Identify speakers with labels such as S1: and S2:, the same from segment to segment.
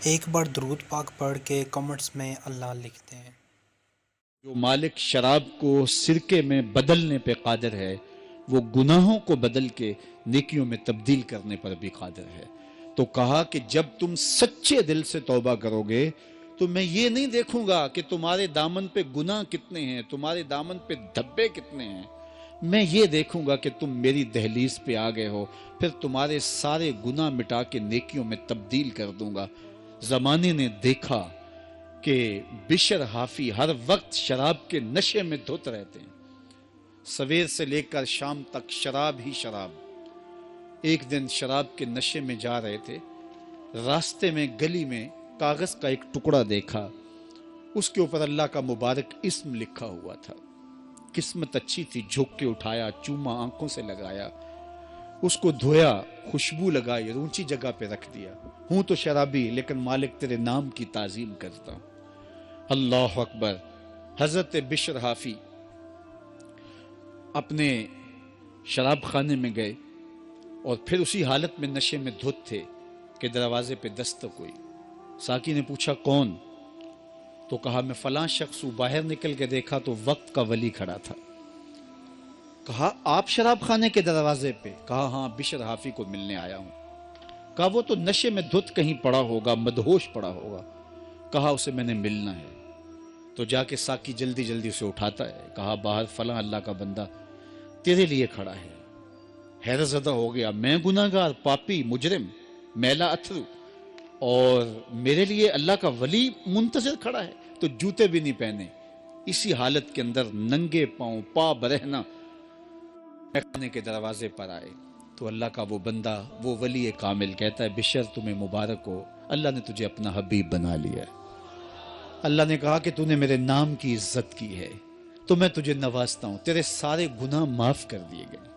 S1: ایک بار درود پاک پڑھ کے کمنٹس میں اللہ لکھتے ہیں۔
S2: جو مالک شراب کو سرکے میں بدلنے پہ قادر ہے وہ گناہوں کو بدل کے نیکیوں میں تبدیل کرنے پر بھی قادر ہے۔ تو کہا کہ جب تم سچے دل سے توبہ کرو گے تو میں یہ نہیں دیکھوں گا کہ تمہارے دامن پہ گناہ کتنے ہیں، تمہارے دامن پہ دھبے کتنے ہیں، میں یہ دیکھوں گا کہ تم میری دہلیز پہ آ گئے ہو، پھر تمہارے سارے گناہ مٹا کے نیکیوں میں تبدیل کر دوں گا۔ زمانے نے دیکھا کہ بشر حافی ہر وقت شراب کے نشے میں دھت رہتے ہیں، سویر سے لے کر شام تک شراب ہی شراب۔ ایک دن شراب کے نشے میں جا رہے تھے، راستے میں گلی میں کاغذ کا ایک ٹکڑا دیکھا، اس کے اوپر اللہ کا مبارک اسم لکھا ہوا تھا۔ قسمت اچھی تھی، جھک کے اٹھایا، چوما آنکھوں سے لگایا، اس کو دھویا، خوشبو لگائی، اونچی جگہ پہ رکھ دیا۔ ہوں تو شرابی لیکن مالک تیرے نام کی تعظیم کرتا ہوں۔ اللہ اکبر۔ حضرت بشر حافی اپنے شراب خانے میں گئے اور پھر اسی حالت میں نشے میں دھت تھے کہ دروازے پہ دستک ہوئی۔ ساقی نے پوچھا کون؟ تو کہا میں فلاں شخص ہوں۔ باہر نکل کے دیکھا تو وقت کا ولی کھڑا تھا۔ کہا آپ شراب خانے کے دروازے پہ؟ کہا ہاں، بشر حافی کو ملنے آیا ہوں۔ کہا وہ تو نشے میں دھت کہیں پڑا ہوگا، مدہوش پڑا ہوگا۔ کہا اسے میں نے ملنا ہے۔ تو جا کے ساقی جلدی جلدی اسے اٹھاتا ہے۔ کہا باہر فلاں اللہ کا بندہ تیرے لیے کھڑا ہے۔ حیرت زدہ ہو گیا، میں گناہگار، پاپی، مجرم، میلا اتھرو، اور میرے لیے اللہ کا ولی منتظر کھڑا ہے؟ تو جوتے بھی نہیں پہنے، اسی حالت کے اندر ننگے پاؤں، پا برہنہ خانے کے دروازے پر آئے تو اللہ کا وہ بندہ، وہ ولی کامل کہتا ہے بشر تمہیں مبارک ہو، اللہ نے تجھے اپنا حبیب بنا لیا ہے۔ اللہ نے کہا کہ تو نے میرے نام کی عزت کی ہے تو میں تجھے نوازتا ہوں، تیرے سارے گناہ معاف کر دیے گئے۔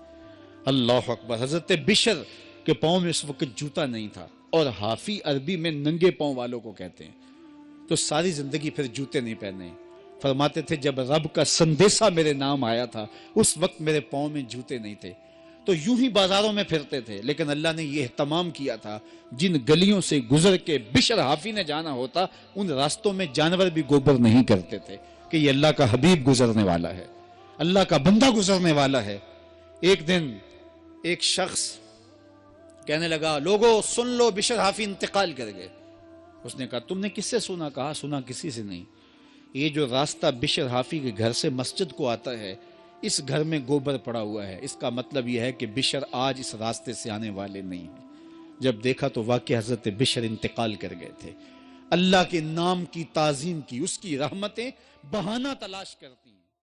S2: اللہ اکبر۔ حضرت بشر کے پاؤں میں اس وقت جوتا نہیں تھا، اور حافی عربی میں ننگے پاؤں والوں کو کہتے ہیں، تو ساری زندگی پھر جوتے نہیں پہنے۔ فرماتے تھے جب رب کا سندیسہ میرے نام آیا تھا اس وقت میرے پاؤں میں جوتے نہیں تھے، تو یوں ہی بازاروں میں پھرتے تھے، لیکن اللہ نے یہ اہتمام کیا تھا جن گلیوں سے گزر کے بشر حافی نے جانا ہوتا ان راستوں میں جانور بھی گوبر نہیں کرتے تھے کہ یہ اللہ کا حبیب گزرنے والا ہے، اللہ کا بندہ گزرنے والا ہے۔ ایک دن ایک شخص کہنے لگا لوگو سن لو، بشر حافی انتقال کر گئے۔ اس نے کہا تم نے کس سے سنا؟ کہا سنا کسی سے نہیں، یہ جو راستہ بشر حافی کے گھر سے مسجد کو آتا ہے اس گھر میں گوبر پڑا ہوا ہے، اس کا مطلب یہ ہے کہ بشر آج اس راستے سے آنے والے نہیں ہیں۔ جب دیکھا تو واقعی حضرت بشر انتقال کر گئے تھے۔ اللہ کے نام کی تعظیم کی، اس کی رحمتیں بہانہ تلاش کرتی ہیں۔